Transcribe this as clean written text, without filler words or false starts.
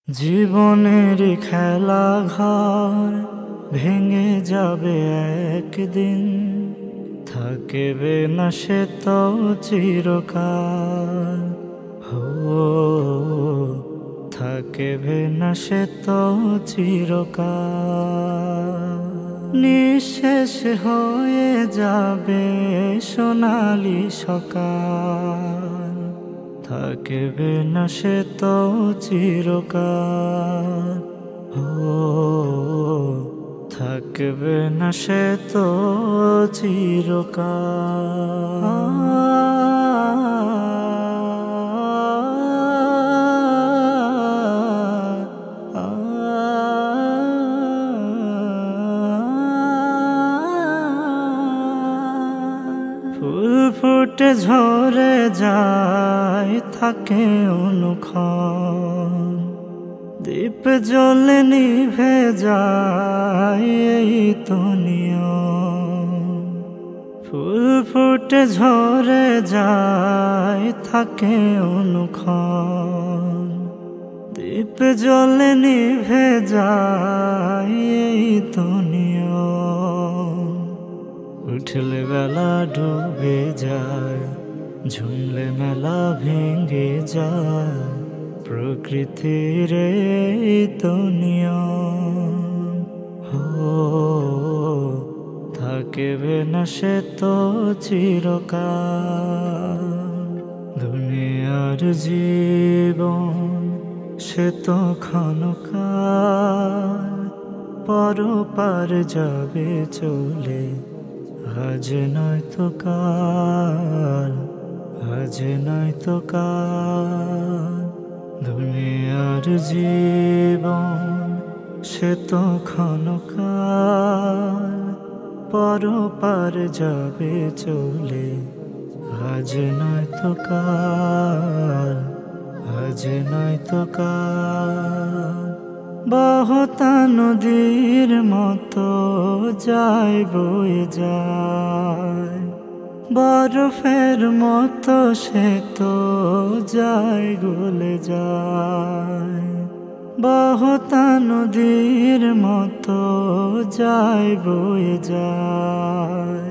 জীবনের খেলা ঘর ভেঙে যাবে একদিন, থাকবে না সে তো চিরকাল। হো, থাকবে না সে তো চিরকাল। নিঃশেষ হয়ে যাবে সোনালি সকাল, থাকবে না সে তো চিরকাল। ও, থাকবে না সে তো চিরকাল। ফুল ফুটে ঝরে যায়, থাকে অনুক্ষণ, দীপ জ্বলে নিভে যায়, এই তো নিয়ম। ফুল ফুটে ঝরে যায়, থাকে অনুক্ষণ, দীপ জ্বলে নিভে যায়, এই তো নিয়ম। উঠলে বেলা ডুবে যায়, ঝুমলে মেলা ভেঙে যায়, প্রকৃতির এই তো নিয়ম। হো, থাকবে না সে তো চিরকাল। দুনিয়ার জীবন সে তো ক্ষণকাল, পরপার যাবে চলে, আজ নয়তো কাল, আজ নয়তো কাল। দুনিয়ার জীবন সে তো ক্ষণকাল, পরপার যাবে চলে, আজ নয়তো কাল, আজ নয়তো কাল। বহতা নদীর মতো যায় বয়ে যায়, বরফের মতো সে তো যায় গলে যায়। বহতা নদীর মতো যায় বয়ে যায়,